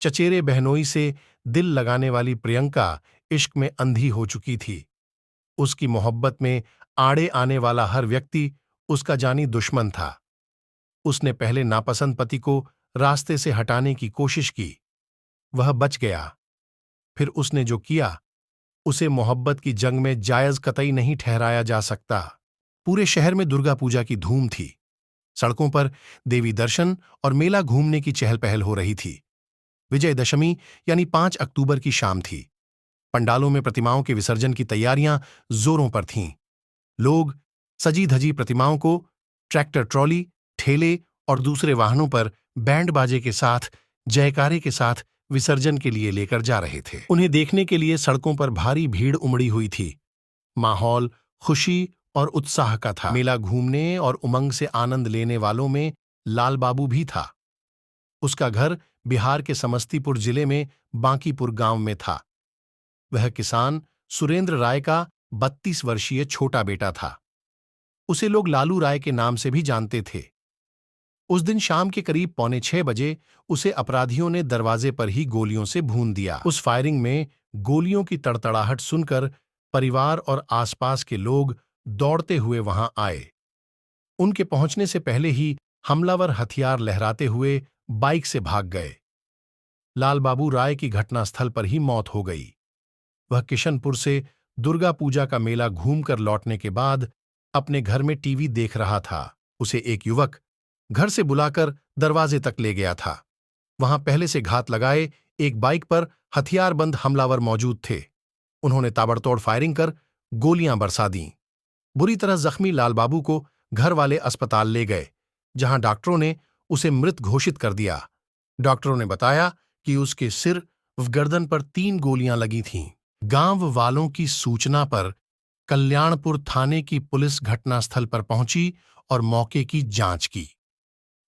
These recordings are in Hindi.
चचेरे बहनोई से दिल लगाने वाली प्रियंका इश्क में अंधी हो चुकी थी। उसकी मोहब्बत में आड़े आने वाला हर व्यक्ति उसका जानी दुश्मन था। उसने पहले नापसंद पति को रास्ते से हटाने की कोशिश की। वह बच गया। फिर उसने जो किया उसे मोहब्बत की जंग में जायज कतई नहीं ठहराया जा सकता। पूरे शहर में दुर्गा पूजा की धूम थी। सड़कों पर देवी दर्शन और मेला घूमने की चहल पहल हो रही थी। विजयदशमी यानी 5 अक्टूबर की शाम थी। पंडालों में प्रतिमाओं के विसर्जन की तैयारियां जोरों पर थीं। लोग सजी धजी प्रतिमाओं को ट्रैक्टर ट्रॉली, ठेले और दूसरे वाहनों पर बैंड बाजे के साथ, जयकारे के साथ विसर्जन के लिए लेकर जा रहे थे। उन्हें देखने के लिए सड़कों पर भारी भीड़ उमड़ी हुई थी। माहौल खुशी और उत्साह का था। मेला घूमने और उमंग से आनंद लेने वालों में लाल बाबू भी था। उसका घर बिहार के समस्तीपुर जिले में बांकीपुर गांव में था। वह किसान सुरेंद्र राय का 32 वर्षीय छोटा बेटा था। उसे लोग लालू राय के नाम से भी जानते थे। उस दिन शाम के करीब 5:45 बजे उसे अपराधियों ने दरवाजे पर ही गोलियों से भून दिया। उस फायरिंग में गोलियों की तड़तड़ाहट सुनकर परिवार और आसपास के लोग दौड़ते हुए वहां आए। उनके पहुंचने से पहले ही हमलावर हथियार लहराते हुए बाइक से भाग गए। लाल बाबू राय की घटनास्थल पर ही मौत हो गई। वह किशनपुर से दुर्गा पूजा का मेला घूमकर लौटने के बाद अपने घर में टीवी देख रहा था। उसे एक युवक घर से बुलाकर दरवाजे तक ले गया था। वहां पहले से घात लगाए एक बाइक पर हथियारबंद हमलावर मौजूद थे। उन्होंने ताबड़तोड़ फायरिंग कर गोलियां बरसा दीं। बुरी तरह जख्मी लाल बाबू को घर वाले अस्पताल ले गए, जहां डॉक्टरों ने उसे मृत घोषित कर दिया। डॉक्टरों ने बताया कि उसके सिर व गर्दन पर 3 गोलियां लगी थीं। गांव वालों की सूचना पर कल्याणपुर थाने की पुलिस घटनास्थल पर पहुंची और मौके की जांच की।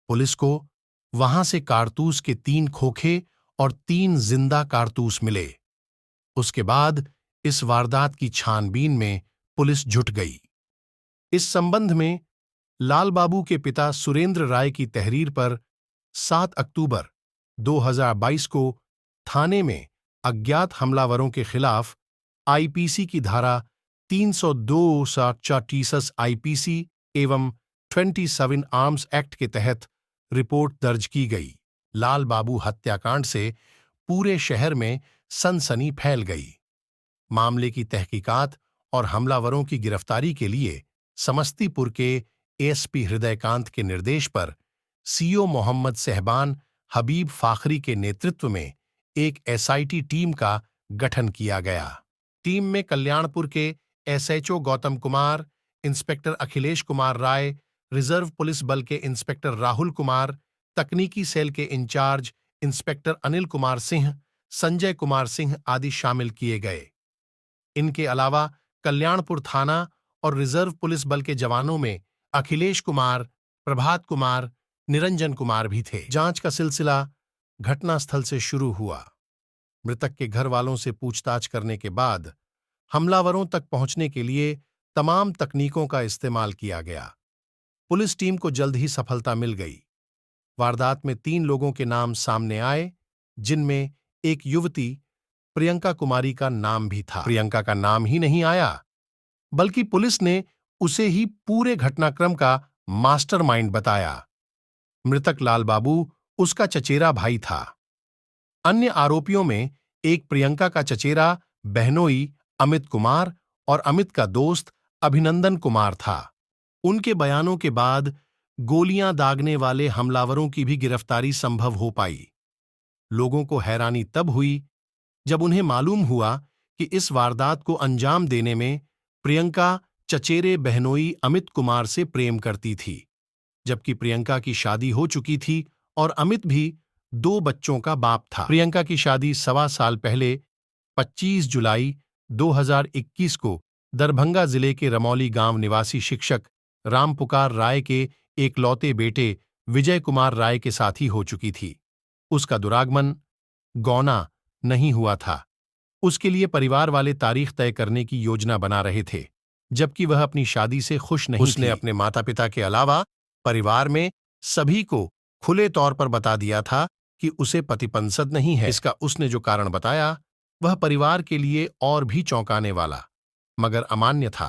पुलिस को वहां से कारतूस के 3 खोखे और 3 जिंदा कारतूस मिले। उसके बाद इस वारदात की छानबीन में पुलिस जुट गई। इस संबंध में लाल बाबू के पिता सुरेंद्र राय की तहरीर पर 7 अक्टूबर 2022 को थाने में अज्ञात हमलावरों के खिलाफ आईपीसी की धारा 302 आईपीसी एवं 27 आर्म्स एक्ट के तहत रिपोर्ट दर्ज की गई। लाल बाबू हत्याकांड से पूरे शहर में सनसनी फैल गई। मामले की तहकीकात और हमलावरों की गिरफ्तारी के लिए समस्तीपुर के एसपी हृदयकांत के निर्देश पर सीओ मोहम्मद सहबान हबीब फाखरी के नेतृत्व में एक एसआईटी टीम का गठन किया गया। टीम में कल्याणपुर के SHO Gautam Kumar, inspector Akhilesh Kumar Rai, reserve police बल के इंस्पेक्टर राहुल कुमार, तकनीकी सेल के इंचार्ज इंस्पेक्टर अनिल कुमार सिंह, संजय कुमार सिंह आदि शामिल किए गए। इनके अलावा कल्याणपुर थाना और रिजर्व पुलिस बल के जवानों में अखिलेश कुमार, प्रभात कुमार, निरंजन कुमार भी थे। जांच का सिलसिला घटनास्थल से शुरू हुआ। मृतक के घर वालों से पूछताछ करने के बाद हमलावरों तक पहुंचने के लिए तमाम तकनीकों का इस्तेमाल किया गया। पुलिस टीम को जल्द ही सफलता मिल गई। वारदात में 3 लोगों के नाम सामने आए, जिनमें एक युवती प्रियंका कुमारी का नाम भी था। प्रियंका का नाम ही नहीं आया, बल्कि पुलिस ने उसे ही पूरे घटनाक्रम का मास्टरमाइंड बताया। मृतक लाल बाबू उसका चचेरा भाई था। अन्य आरोपियों में एक प्रियंका का चचेरा बहनोई अमित कुमार और अमित का दोस्त अभिनंदन कुमार था। उनके बयानों के बाद गोलियां दागने वाले हमलावरों की भी गिरफ्तारी संभव हो पाई। लोगों को हैरानी तब हुई जब उन्हें मालूम हुआ कि इस वारदात को अंजाम देने में प्रियंका चचेरे बहनोई अमित कुमार से प्रेम करती थी, जबकि प्रियंका की शादी हो चुकी थी और अमित भी 2 बच्चों का बाप था। प्रियंका की शादी 1.25 साल पहले 25 जुलाई 2021 को दरभंगा जिले के रमौली गांव निवासी शिक्षक रामपुकार राय के एकलौते बेटे विजय कुमार राय के साथ ही हो चुकी थी। उसका दुरागमन गौना नहीं हुआ था। उसके लिए परिवार वाले तारीख तय करने की योजना बना रहे थे, जबकि वह अपनी शादी से खुश नहीं थी। उसने अपने माता पिता के अलावा परिवार में सभी को खुले तौर पर बता दिया था कि उसे पतिपंसद नहीं है। इसका उसने जो कारण बताया वह परिवार के लिए और भी चौंकाने वाला मगर अमान्य था।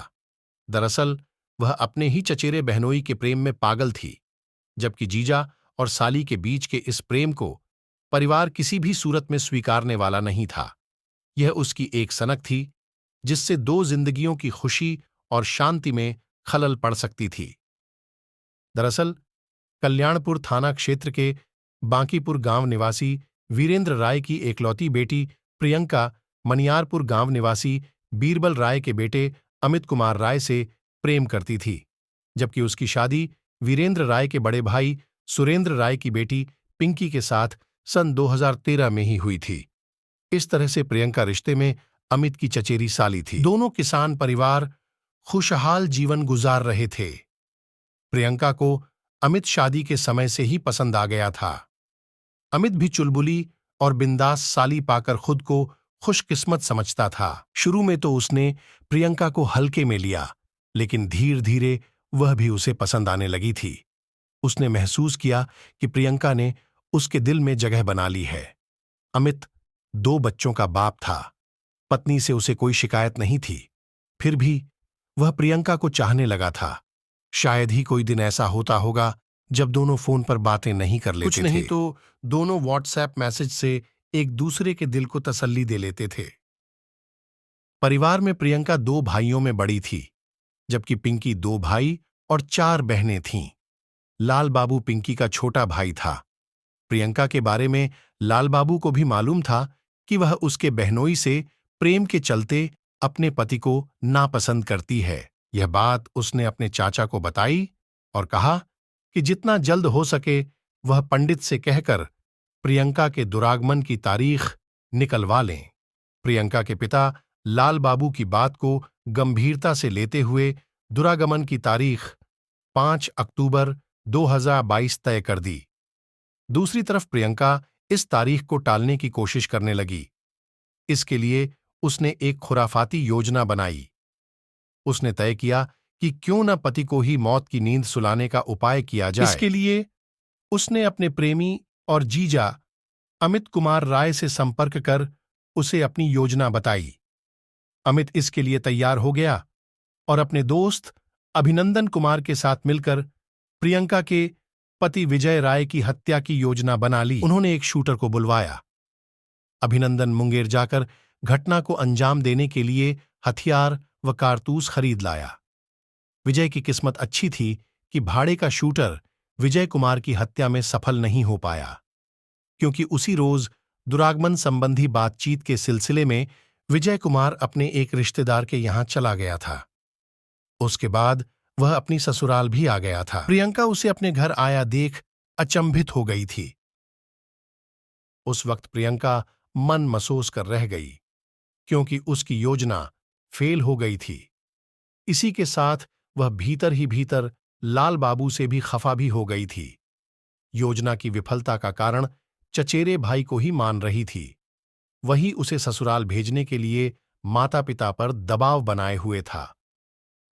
दरअसल वह अपने ही चचेरे बहनोई के प्रेम में पागल थी, जबकि जीजा और साली के बीच के इस प्रेम को परिवार किसी भी सूरत में स्वीकारने वाला नहीं था। यह उसकी एक सनक थी जिससे दो जिंदगियों की खुशी और शांति में खलल पड़ सकती थी। दरअसल कल्याणपुर थाना क्षेत्र के बांकीपुर गांव निवासी वीरेंद्र राय की एकलौती बेटी प्रियंका मनियारपुर गांव निवासी बीरबल राय के बेटे अमित कुमार राय से प्रेम करती थी, जबकि उसकी शादी वीरेंद्र राय के बड़े भाई सुरेंद्र राय की बेटी पिंकी के साथ सन 2013 में ही हुई थी। इस तरह से प्रियंका रिश्ते में अमित की चचेरी साली थी। दोनों किसान परिवार खुशहाल जीवन गुजार रहे थे। प्रियंका को अमित शादी के समय से ही पसंद आ गया था। अमित भी चुलबुली और बिंदास साली पाकर खुद को खुशकिस्मत समझता था। शुरू में तो उसने प्रियंका को हल्के में लिया, लेकिन धीरे धीरे वह भी उसे पसंद आने लगी थी। उसने महसूस किया कि प्रियंका ने उसके दिल में जगह बना ली है। अमित 2 बच्चों का बाप था। पत्नी से उसे कोई शिकायत नहीं थी। फिर भी वह प्रियंका को चाहने लगा था। शायद ही कोई दिन ऐसा होता होगा जब दोनों फोन पर बातें नहीं कर लेते थे। कुछ नहीं तो दोनों व्हाट्सएप मैसेज से एक दूसरे के दिल को तसल्ली दे लेते थे। परिवार में प्रियंका 2 भाइयों में बड़ी थी, जबकि पिंकी 2 भाई और 4 बहनें थीं। लाल बाबू पिंकी का छोटा भाई था। प्रियंका के बारे में लाल बाबू को भी मालूम था कि वह उसके बहनोई से प्रेम के चलते अपने पति को नापसंद करती है। यह बात उसने अपने चाचा को बताई और कहा कि जितना जल्द हो सके वह पंडित से कहकर प्रियंका के दुरागमन की तारीख निकलवा लें। प्रियंका के पिता लाल बाबू की बात को गंभीरता से लेते हुए दुरागमन की तारीख 5 अक्टूबर 2022 तय कर दी। दूसरी तरफ प्रियंका इस तारीख को टालने की कोशिश करने लगी। इसके लिए उसने एक खुराफाती योजना बनाई। उसने तय किया कि क्यों न पति को ही मौत की नींद सुलाने का उपाय किया जाए। इसके लिए उसने अपने प्रेमी और जीजा अमित कुमार राय से संपर्क कर उसे अपनी योजना बताई। अमित इसके लिए तैयार हो गया और अपने दोस्त अभिनंदन कुमार के साथ मिलकर प्रियंका के पति विजय राय की हत्या की योजना बना ली। उन्होंने एक शूटर को बुलवाया। अभिनंदन मुंगेर जाकर घटना को अंजाम देने के लिए हथियार व कारतूस खरीद लाया। विजय की किस्मत अच्छी थी कि भाड़े का शूटर विजय कुमार की हत्या में सफल नहीं हो पाया, क्योंकि उसी रोज दुरागमन संबंधी बातचीत के सिलसिले में विजय कुमार अपने एक रिश्तेदार के यहां चला गया था। उसके बाद वह अपनी ससुराल भी आ गया था। प्रियंका उसे अपने घर आया देख अचंभित हो गई थी। उस वक्त प्रियंका मन मसोस कर रह गई, क्योंकि उसकी योजना फेल हो गई थी। इसी के साथ वह भीतर ही भीतर लाल बाबू से भी खफा भी हो गई थी। योजना की विफलता का कारण चचेरे भाई को ही मान रही थी। वही उसे ससुराल भेजने के लिए माता पिता पर दबाव बनाए हुए था।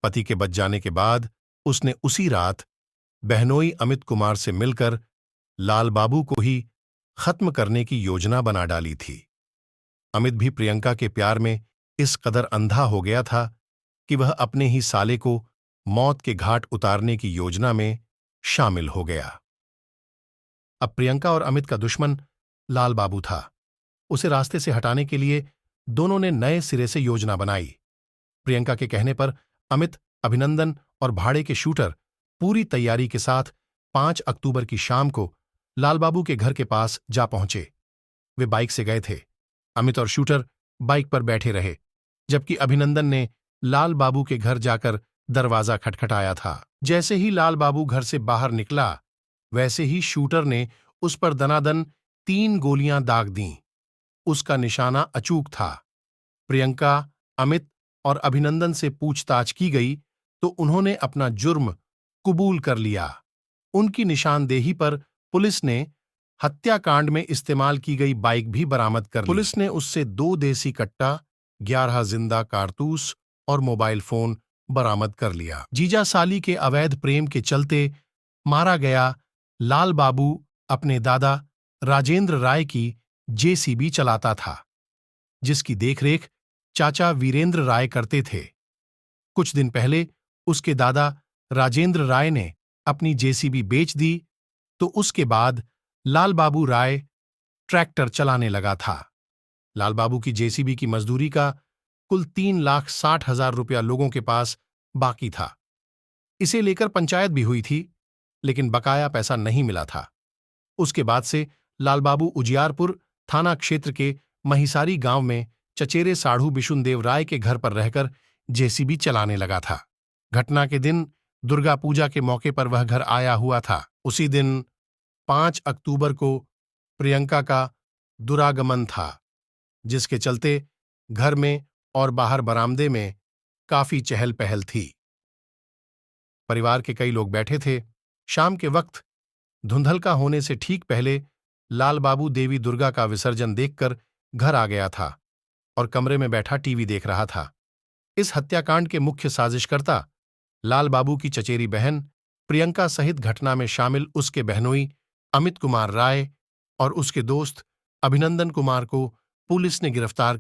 पति के बच जाने के बाद उसने उसी रात बहनोई अमित कुमार से मिलकर लाल बाबू को ही खत्म करने की योजना बना डाली थी। अमित भी प्रियंका के प्यार में इस कदर अंधा हो गया था कि वह अपने ही साले को मौत के घाट उतारने की योजना में शामिल हो गया। अब प्रियंका और अमित का दुश्मन लाल बाबू था। उसे रास्ते से हटाने के लिए दोनों ने नए सिरे से योजना बनाई। प्रियंका के कहने पर अमित, अभिनंदन और भाड़े के शूटर पूरी तैयारी के साथ 5 अक्टूबर की शाम को लाल बाबू के घर के पास जा पहुंचे। वे बाइक से गए थे। अमित और शूटर बाइक पर बैठे रहे, जबकि अभिनंदन ने लाल बाबू के घर जाकर दरवाजा खटखटाया था। जैसे ही लाल बाबू घर से बाहर निकला, वैसे ही शूटर ने उस पर दनादन 3 गोलियां दाग दीं। उसका निशाना अचूक था। प्रियंका, अमित और अभिनंदन से पूछताछ की गई तो उन्होंने अपना जुर्म कबूल कर लिया। उनकी निशानदेही पर पुलिस ने हत्याकांड में इस्तेमाल की गई बाइक भी बरामद कर ली। पुलिस ने उससे 2 देसी कट्टा, 11 जिंदा कारतूस और मोबाइल फोन बरामद कर लिया। जीजा साली के अवैध प्रेम के चलते मारा गया लाल बाबू अपने दादा राजेंद्र राय की जेसीबी चलाता था, जिसकी देखरेख चाचा वीरेंद्र राय करते थे। कुछ दिन पहले उसके दादा राजेंद्र राय ने अपनी जेसीबी बेच दी, तो उसके बाद लाल बाबू राय ट्रैक्टर चलाने लगा था। लाल बाबू की जेसीबी की मजदूरी का कुल 3,60,000 रुपया लोगों के पास बाकी था। इसे लेकर पंचायत भी हुई थी, लेकिन बकाया पैसा नहीं मिला था। उसके बाद से लाल बाबू उजियारपुर थाना क्षेत्र के महिसारी गांव में चचेरे साढ़ू बिशुनदेव राय के घर पर रहकर जेसीबी चलाने लगा था। घटना के दिन दुर्गा पूजा के मौके पर वह घर आया हुआ था। उसी दिन 5 अक्टूबर को प्रियंका का दुरागमन था, जिसके चलते घर में और बाहर बरामदे में काफी चहल पहल थी। परिवार के कई लोग बैठे थे। शाम के वक्त धुंधलका होने से ठीक पहले लाल बाबू देवी दुर्गा का विसर्जन देखकर घर आ गया था और कमरे में बैठा टीवी देख रहा था। इस हत्याकांड के मुख्य साजिशकर्ता लाल बाबू की चचेरी बहन प्रियंका सहित घटना में शामिल उसके बहनोई अमित कुमार राय और उसके दोस्त अभिनंदन कुमार को पुलिस ने गिरफ्तार कर